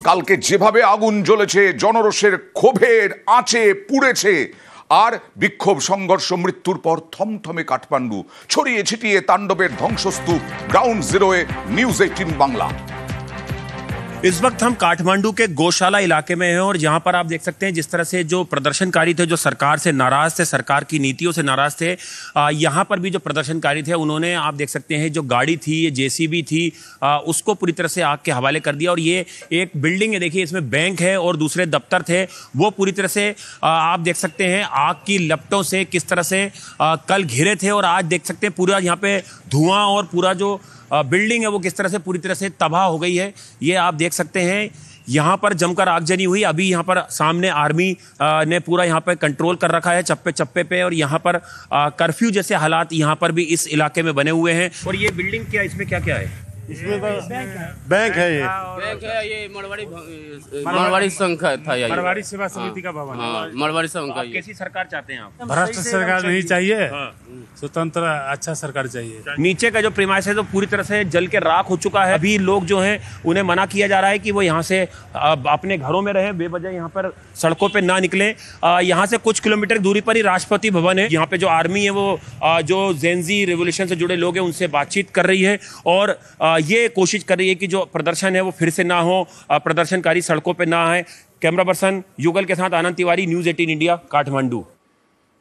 কালকে যেভাবে আগুন জ্বলেছে, জনরোষের ক্ষোভের আঁচে পুড়েছে, আর বিক্ষোভ সংঘর্ষ মৃত্যুর পর থমথমে কাঠমান্ডু, ছড়িয়ে ছিটিয়ে তাণ্ডবের ধ্বংসস্তূপ। গ্রাউंड जीरो न्यूज 18 बांग्ला। इस वक्त हम काठमांडू के गौशाला इलाके में हैं और जहां पर आप देख सकते हैं जिस तरह से जो प्रदर्शनकारी थे, जो सरकार से नाराज थे, सरकार की नीतियों से नाराज थे, यहां पर भी जो प्रदर्शनकारी थे उन्होंने, आप देख सकते हैं, जो गाड़ी थी, ये जेसीबी थी, उसको पूरी तरह से आग के हवाले कर दिया। और ये एक बिल्डिंग है, देखिए इसमें बैंक है और दूसरे दफ्तर थे, वो पूरी तरह से आप देख सकते हैं आग की लपटों से किस तरह से कल घिरे थे। और आज देख सकते हैं पूरा यहाँ पे धुआं और पूरा जो बिल्डिंग है वो किस तरह से पूरी तरह से तबाह हो गई है। ये आप देख सकते हैं यहाँ पर जमकर आगजनी हुई। अभी यहाँ पर सामने आर्मी ने पूरा यहाँ पर कंट्रोल कर रखा है चप्पे चप्पे पे, और यहाँ पर कर्फ्यू जैसे हालात यहाँ पर भी इस इलाके में बने हुए हैं। और ये बिल्डिंग क्या, इसमें क्या क्या है? इसमें तो बैंक है, ये मरवाड़ी संघ था, ये मरवाड़ी सेवा समिति का भवन है। मरवाड़ी संघ का। कैसी सरकार चाहते हैं आप? भ्रष्ट सरकार नहीं चाहिए, स्वतंत्र अच्छा सरकार चाहिए। नीचे का जो प्रीमाइस है तो पूरी तरह से जल के राख हो चुका है। अभी लोग जो हैं उन्हें मना किया जा रहा है कि वो यहाँ से अपने घरों में रहें, बेवजह यहाँ पर सड़कों पे ना निकलें। यहाँ से कुछ किलोमीटर दूरी पर ही राष्ट्रपति भवन है। यहाँ पे जो आर्मी है वो जो जेनजी रेवोल्यूशन से जुड़े लोग हैं उनसे बातचीत कर रही है और ये कोशिश कर रही है कि जो प्रदर्शन है वो फिर से ना हो, प्रदर्शनकारी सड़कों पे ना आए। कैमरा पर्सन युगल के साथ आनंद तिवारी, न्यूज 18 इंडिया, काठमांडू।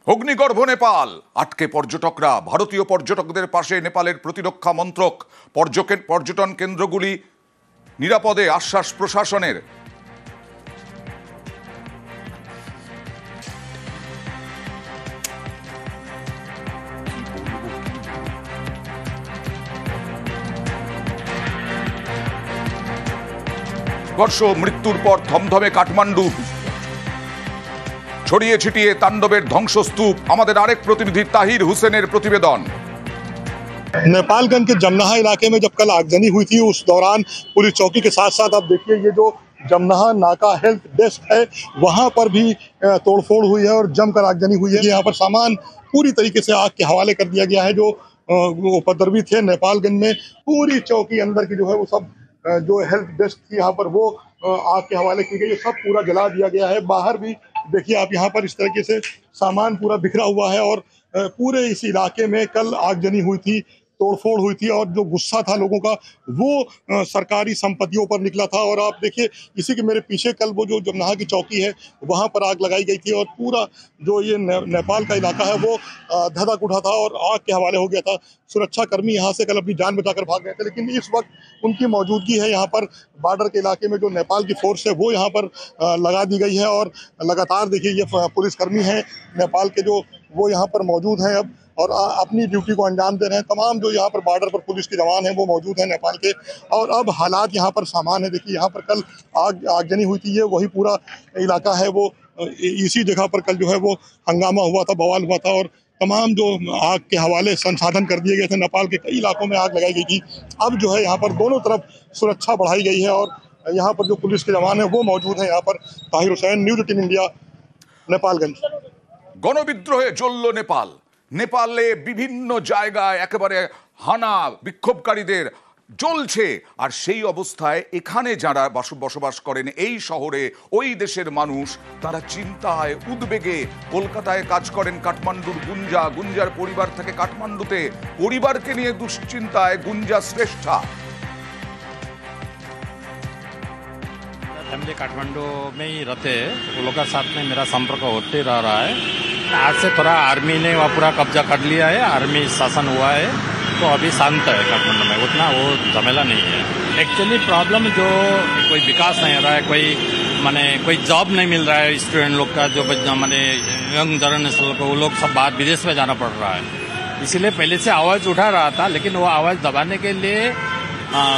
অগ্নিগর্ভ নেপাল, আটকে পর্যটকরা। ভারতীয় পর্যটকদের পাশে নেপালের প্রতিরক্ষা মন্ত্রক। পর্যটন কেন্দ্রগুলি নিরাপদে, আশ্বাস প্রশাসনের। বর্ষ মৃত্যুর পর থমথমে কাঠমান্ডু, ছড়িয়ে ছিটিয়ে তাণ্ডবের ধ্বংসস্তূপ। আমাদের আরেক প্রতিনিধি তাহির হুসেনের প্রতিবেদন। नेपालगंज के जमनाहा इलाके में जब कल आगजनी हुई थी, उस दौरान पुलिस चौकी के साथ साथ आप देखिए ये जो जमनाहा नाका हेल्थ डेस्क है वहां पर भी तोड़फोड़ हुई है और जमकर आगजनी हुई है। यहाँ पर सामान पूरी तरीके से आग के हवाले कर दिया गया है। जो उपद्रवी थे नेपालगंज में, पूरी चौकी अंदर की जो है वो सब जो हेल्थ डेस्क थी यहाँ पर वो आग के हवाले की गई है। सब पूरा जला दिया गया है। बाहर भी देखिए आप, यहाँ पर इस तरीके से सामान पूरा बिखरा हुआ है और पूरे इस इलाके में कल आगजनी हुई थी, तोड़फोड़ हुई थी और जो गुस्सा था लोगों का वो सरकारी संपत्तियों पर निकला था। और आप देखिए इसी के मेरे पीछे कल वो जो जमनाहा की चौकी है वहां पर आग लगाई गई थी और पूरा जो ये नेपाल का इलाका है वो धधक उठा था और आग के हवाले हो गया था। सुरक्षा कर्मी यहाँ से कल अपनी जान बचाकर भाग गए थे, लेकिन इस वक्त उनकी मौजूदगी है यहाँ पर बॉर्डर के इलाके में। जो नेपाल की फोर्स है वो यहाँ पर लगा दी गई है और लगातार देखिए ये पुलिसकर्मी हैं नेपाल के जो वो यहाँ पर मौजूद हैं अब और अपनी ड्यूटी को अंजाम दे रहे हैं। तमाम जो यहाँ पर बॉर्डर पर पुलिस के जवान हैं वो मौजूद हैं नेपाल के। और अब हालात यहाँ पर सामान है। देखिए यहाँ पर कल आगजनी हुई थी, ये वही पूरा इलाका है, वो इसी जगह पर कल जो है वो हंगामा हुआ था, बवाल हुआ था और तमाम जो आग के हवाले संसाधन कर दिए गए थे। नेपाल के कई इलाकों में आग लगाई गई थी। अब जो है यहाँ पर दोनों तरफ सुरक्षा बढ़ाई गई है और यहाँ पर जो पुलिस के जवान है वो मौजूद है यहाँ पर। Tahir Hussain, news 18 India, Nepalganj. গণবিদ্রোহে জ্বলল নেপাল। নেপালে বিভিন্ন জায়গায় একেবারে হানা বিক্ষোভকারীদের জ্বলছে। আর সেই অবস্থায় এখানে যারা বসবাস করেন এই শহরে, ওই দেশের মানুষ, তারা চিন্তায়, উদ্বেগে। কলকাতায় কাজ করেন কাঠমান্ডুর গুঞ্জার পরিবার থেকে কাঠমান্ডুতে, পরিবারকে নিয়ে দুশ্চিন্তায় গুঞ্জা শ্রেষ্ঠা। फैमिली काठमांडू में ही रहते हैं, वो लोग का साथ में मेरा संपर्क होते रह रहा है। आज से थोड़ा आर्मी ने वहाँ पूरा कब्जा कर लिया है, आर्मी शासन हुआ है तो अभी शांत है काठमांडू में, उतना वो झमेला नहीं है। एक्चुअली प्रॉब्लम जो कोई विकास नहीं हो रहा है, कोई जॉब नहीं मिल रहा है स्टूडेंट लोग का, जो माने यंग जनरेशन को, वो लोग सब बाहर विदेश में जाना पड़ रहा है। इसीलिए पहले से आवाज़ उठा रहा था, लेकिन वो आवाज़ दबाने के लिए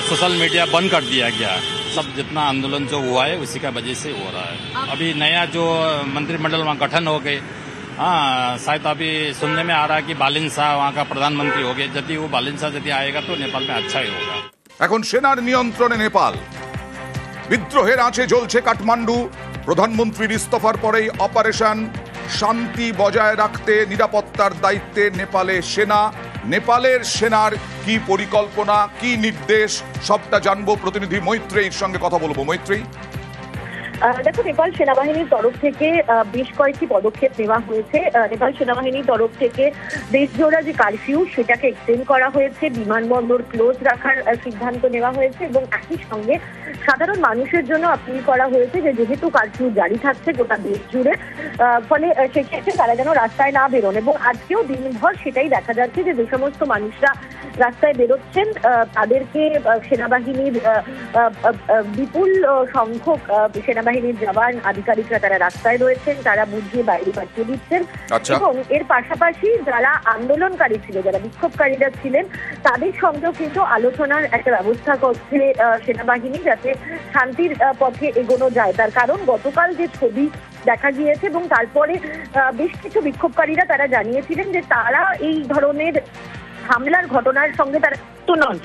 सोशल मीडिया बंद कर दिया गया। सब जितना आंदोलन जो हुआ है उसी का वजह से हो रहा है। अभी नया जो मंत्रिमंडल वहाँ गठन हो गए, शायद अभी सुनने में आ रहा है कि बालिन शाह वहाँ का प्रधानमंत्री हो गए। यदि वो बालिन शाह यदि आएगा तो नेपाल में अच्छा ही होगा। এখন সেনার নিয়ন্ত্রণে নেপাল। বিদ্রোহের আঁচে জ্বলছে কাঠমান্ডু। প্রধানমন্ত্রীর ইস্তফার পরেই অপারেশন শান্তি বজায় রাখতে নিরাপত্তার দায়িত্বে নেপালে সেনা। নেপালের সেনার কি পরিকল্পনা, কি নির্দেশ, সবটা জানবো। প্রতিনিধি মৈত্রেয়ীর সঙ্গে কথা বলবো। মৈত্রেয়ী। দেখো, নেপাল সেনাবাহিনীর তরফ থেকে বেশ কয়েকটি পদক্ষেপ নেওয়া হয়েছে। নেপাল সেনাবাহিনীর তরফ থেকে দেশজোড়া যে কারফিউ সেটাকে এক্সটেন্ড করা হয়েছে, বিমানবন্দর ক্লোজ রাখার সিদ্ধান্ত নেওয়া হয়েছে এবং একই সঙ্গে সাধারণ মানুষের জন্য আপিল করা হয়েছে যে যেহেতু কারফিউ জারি থাকছে গোটা দেশ জুড়ে, ফলে সেক্ষেত্রে তারা যেন রাস্তায় না বেরোন। এবং আজকেও দিনভর সেটাই দেখা যাচ্ছে যে সমস্ত মানুষরা রাস্তায় বেরোচ্ছেন তাদেরকে সেনাবাহিনীর বিপুল সংখ্যক সেনাবাহিনীর জওয়ান আধিকারিকরা তারা রাস্তায় রয়েছেন, তারা বুঝিয়ে বাইরে পাঠিয়ে দিচ্ছেন। এবং এর পাশাপাশি যারা আন্দোলনকারী ছিল, যারা বিক্ষোভকারীরা ছিলেন, তাদের সঙ্গেও কিন্তু আলোচনার একটা ব্যবস্থা করছে সেনাবাহিনী যাতে শান্তির পথে এগোনো যায়। তার কারণ গতকাল যে ছবি দেখা গিয়েছে এবং তারপরে বেশ কিছু বিক্ষোভকারীরা তারা জানিয়েছিলেন যে তারা এই ধরনের হামলার ঘটনার সঙ্গে তারা নন,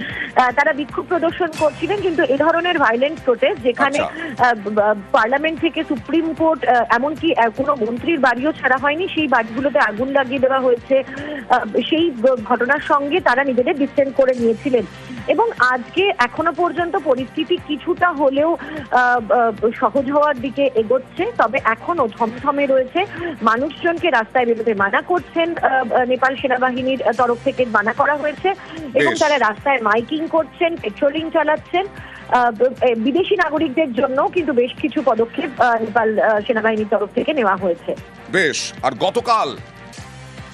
তারা বিক্ষোভ প্রদর্শন করছিলেন, কিন্তু এ ধরনের ভায়োলেন্ট প্রোটেস্ট যেখানে পার্লামেন্ট থেকে সুপ্রিম কোর্ট এমনকি কোনো মন্ত্রীর বাড়িও ছাড়া হয়নি, সেই বাড়িগুলোতে আগুন লাগিয়ে দেওয়া হয়েছে, সেই ঘটনার সঙ্গে তারা নিজেদের ডিস্টেন্স করে নিয়েছিলেন। এবং আজকে এখনো পর্যন্ত পরিস্থিতি কিছুটা হলেও সহজ হওয়ার দিকে এগোচ্ছে, তবে এখনো থমথমে রয়েছে। মানুষজনকে রাস্তায় বেরোতে মানা করছেন, নেপাল সেনাবাহিনীর তরফ থেকে মানা করা হয়েছে এবং তারা রাস্তায় মাইকিং করছেন, পেট্রোলিং চালাচ্ছেন। বিদেশি নাগরিকদের জন্য কিন্তু বেশ কিছু পদক্ষেপ নেপাল সেনাবাহিনীর তরফ থেকে নেওয়া হয়েছে। বেশ, আর গতকাল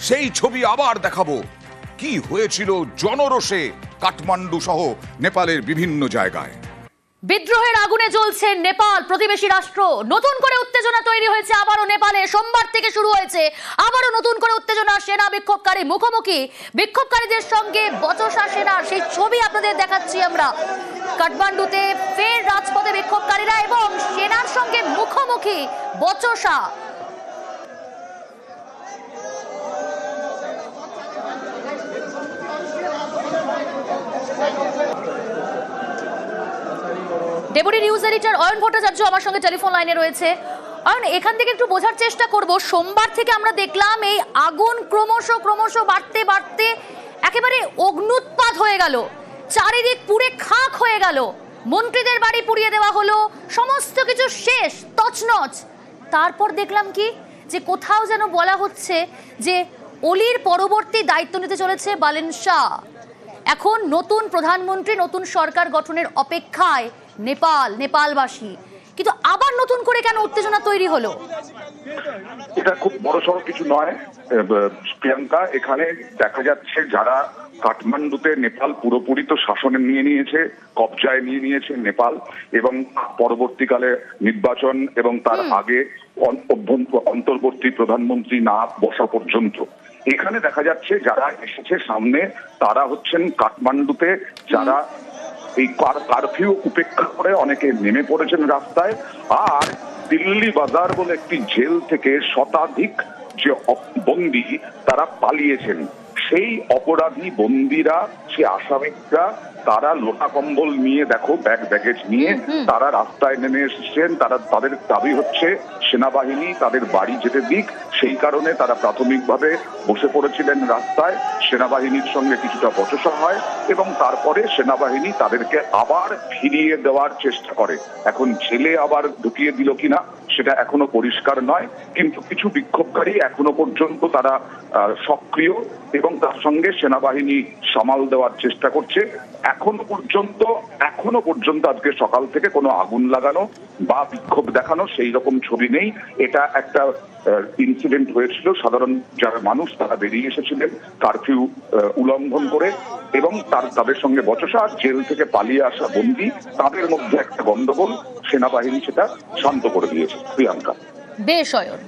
সেই ছবি আবার দেখাবো, কি হয়েছিল জনরোষে কাঠমান্ডু সহ নেপালের বিভিন্ন জায়গায়। বিদ্রোহের আগুনে জ্বলছে নেপাল, প্রতিবেশী রাষ্ট্র। নতুন করে উত্তেজনা তৈরি হয়েছে আবারও নেপালে। সোমবার থেকে শুরু হয়েছে আবারও নতুন করে উত্তেজনা। সেনা বিক্ষোভকারী মুখোমুখি, বিক্ষোভকারীদের সঙ্গে বচসা সেনার, সেই ছবি আপনাদের দেখাচ্ছি আমরা। কাঠমান্ডুতে ফের রাজপথে বিক্ষোভকারীরা এবং সেনার সঙ্গে মুখোমুখি বচসা। Deputy news editor Ayan Bhattacharya আমার সঙ্গে টেলিফোন লাইনে রয়েছে। অয়ন, এখান থেকে একটু বোঝার চেষ্টা করব, সোমবার থেকে আমরা দেখলাম এই আগুন ক্রমশ বাড়তে বাড়তে একেবারে অগ্নুৎপাত হয়ে গেল, চারিদিক পুড়ে খাক হয়ে গেল, মন্ত্রীদের বাড়ি পুড়িয়ে দেওয়া হলো, সমস্ত কিছু শেষ, তছনছ। তারপর দেখলাম কি যে কোথাও যেন বলা হচ্ছে যে অলির পরবর্তী দায়িত্ব নিতে চলেছে বালেন শাহ। এখন নতুন প্রধানমন্ত্রী, নতুন সরকার গঠনের অপেক্ষায় নেপালবাসী। কিন্তু আবার নতুন করে কেন উত্তেজনা তৈরি হলো? এটা খুব বড়সড় কিছু নয় প্রিয়াঙ্কা। এখানে দেখা যাচ্ছে যারা কাঠমান্ডুতে নেপাল পুরোপুরি তো শাসনে নিয়ে নিয়েছে, কবজায় নিয়ে নিয়েছে নেপাল, এবং পরবর্তীকালে নির্বাচন এবং তার আগে অন্তর্বর্তী প্রধানমন্ত্রী না বসা পর্যন্ত এখানে দেখা যাচ্ছে যারা এসেছে সামনে তারা হচ্ছেন কাঠমান্ডুতে যারা এই কারফিউ উপেক্ষা করে অনেকে নেমে পড়েছেন রাস্তায়। আর দিল্লি বাজার বলে একটি জেল থেকে শতাধিক যে বন্দী তারা পালিয়েছেন, সেই অপরাধী বন্দীরা, সে আসামিরা, তারা লোটা কম্বল নিয়ে, দেখো ব্যাগ ব্যাগেজ নিয়ে তারা রাস্তায় নেমে এসেছেন। তাদের দাবি হচ্ছে সেনাবাহিনী তাদের বাড়ি যেতে দিক, সেই কারণে তারা প্রাথমিকভাবে বসে পড়েছিলেন রাস্তায়। সেনাবাহিনীর সঙ্গে কিছুটা বচসা হয় এবং তারপরে সেনাবাহিনী তাদেরকে আবার ফিরিয়ে দেওয়ার চেষ্টা করে। এখন জেলে আবার ঢুকিয়ে দিল কিনা সেটা এখনো পরিষ্কার নয়, কিন্তু কিছু বিক্ষোভকারী এখনো পর্যন্ত তারা সক্রিয় এবং তার সঙ্গে সেনাবাহিনী সামাল দেওয়ার চেষ্টা করছে। এখনো পর্যন্ত আজকে সকাল থেকে কোনো আগুন লাগানো বা বিক্ষোভ দেখানো সেই রকম ছবি নেই। এটা একটা ইনসিডেন্ট হয়েছিল, সাধারণ যারা মানুষ তারা বেরিয়ে এসেছিলেন কারফিউ উল্লঙ্ঘন করে এবং তাদের সঙ্গে বচসা, জেল থেকে পালিয়ে আসা বন্দী, তাদের মধ্যে একটা গন্ডগোল, সেনাবাহিনী সেটা শান্ত করে দিয়েছে। প্রিয়াঙ্কা, বেশ অয়ন।